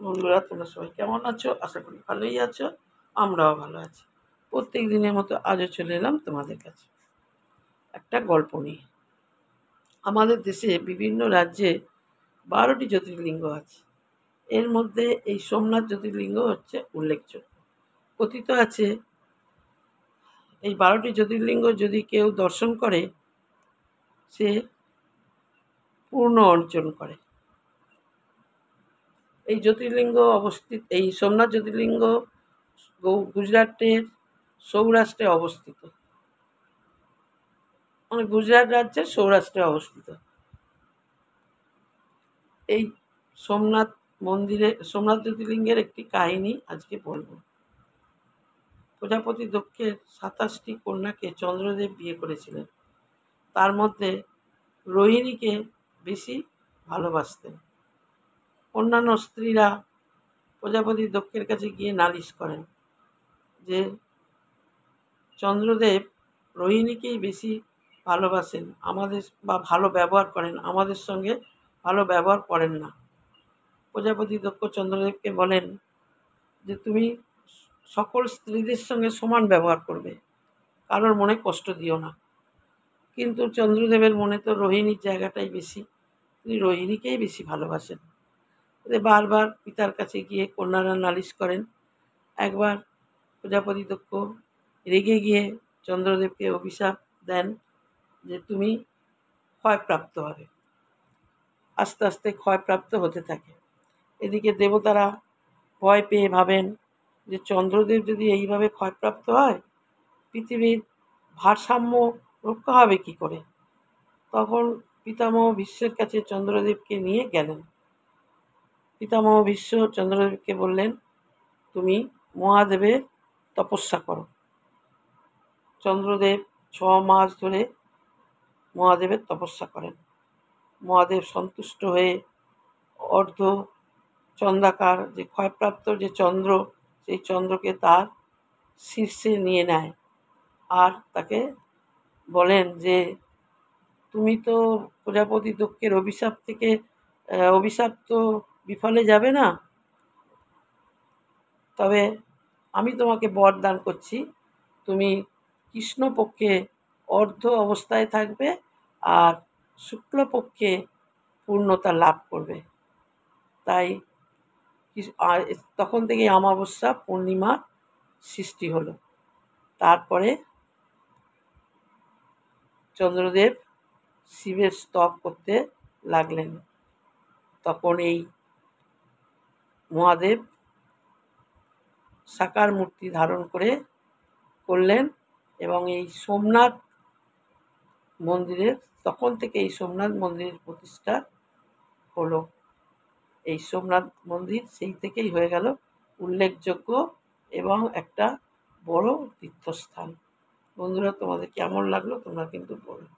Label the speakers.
Speaker 1: বন্ধুরা, তোমরা সবাই কেমন আছো? আশা করি ভালোই আছো। আমরাও ভালো আছি। প্রত্যেক দিনের মতো আজও চলে এলাম তোমাদের কাছে একটা গল্প নিয়ে। আমাদের দেশে বিভিন্ন রাজ্যে 12টি জ্যোতির্লিঙ্গ আছে। এর মধ্যে এই সোমনাথ জ্যোতির্লিঙ্গ হচ্ছে উল্লেখযোগ্য। কথিত আছে এই 12টি জ্যোতির্লিঙ্গ যদি কেউ দর্শন করে সে পূর্ণ অর্জন করে। এই জ্যোতির্লিঙ্গ অবস্থিত, এই সোমনাথ জ্যোতির্লিঙ্গ গুজরাটের সৌরাষ্ট্রে অবস্থিত, মানে গুজরাট রাজ্যের সৌরাষ্ট্রে অবস্থিত। এই সোমনাথ সোমনাথ জ্যোতির্লিঙ্গের একটি কাহিনী আজকে বলবো। প্রজাপতি দক্ষের 27টি কন্যাকে চন্দ্রদেব বিয়ে করেছিলেন। তার মধ্যে রোহিণীকে বেশি ভালোবাসতেন। অন্যান্য স্ত্রীরা প্রজাপতি দক্ষের কাছে গিয়ে নালিশ করেন যে চন্দ্রদেব রোহিণীকেই বেশি ভালোবাসেন, আমাদের বা ভালো ব্যবহার করেন, আমাদের সঙ্গে ভালো ব্যবহার করেন না। প্রজাপতি দক্ষ চন্দ্রদেবকে বলেন যে তুমি সকল স্ত্রীদের সঙ্গে সমান ব্যবহার করবে, কারোর মনে কষ্ট দিও না। কিন্তু চন্দ্রদেবের মনে তো রোহিণীর জায়গাটাই বেশি, তিনি রোহিণীকেই বেশি ভালোবাসেন। বারবার পিতার কাছে গিয়ে কন্যারা নালিশ করেন। একবার প্রজাপতি দক্ষ রেগে গিয়ে চন্দ্রদেবকে অভিশাপ দেন যে তুমি ক্ষয়প্রাপ্ত হবে। আস্তে আস্তে ক্ষয়প্রাপ্ত হতে থাকে। এদিকে দেবতারা ভয় পেয়ে ভাবেন যে চন্দ্রদেব যদি এইভাবে ক্ষয়প্রাপ্ত হয়, পৃথিবীর ভারসাম্য রক্ষা হবে কী করে? তখন পিতামহ ভীষ্মের কাছে চন্দ্রদেবকে নিয়ে গেলেন। পিতামহ ভীষ্ম চন্দ্রদেবকে বললেন, তুমি মহাদেবের তপস্যা করো। চন্দ্রদেব 6 মাস ধরে মহাদেবের তপস্যা করেন। মহাদেব সন্তুষ্ট হয়ে অর্ধ চন্দ্রাকার যে ক্ষয়প্রাপ্ত যে চন্দ্র, সেই চন্দ্রকে তার শীর্ষে নিয়ে নেয় আর তাকে বলেন যে তুমি তো প্রজাপতি দক্ষের অভিশাপ তো বিফলে যাবে না, তবে আমি তোমাকে বরদান করছি, তুমি কৃষ্ণপক্ষে অর্ধ অবস্থায় থাকবে আর শুক্লপক্ষে পূর্ণতা লাভ করবে। তাই তখন থেকেই অমাবস্যা পূর্ণিমা সৃষ্টি হলো। তারপরে চন্দ্রদেব শিবের স্তব করতে লাগলেন। তখন এই মহাদেব সাকার মূর্তি ধারণ করলেন এবং এই সোমনাথ মন্দিরের তখন থেকে এই সোমনাথ মন্দিরের প্রতিষ্ঠা হলো। এই সোমনাথ মন্দির সেই থেকেই হয়ে গেল উল্লেখযোগ্য এবং একটা বড় তীর্থস্থান। বন্ধুরা, তোমাদের কেমন লাগলো তোমরা কিন্তু বলো।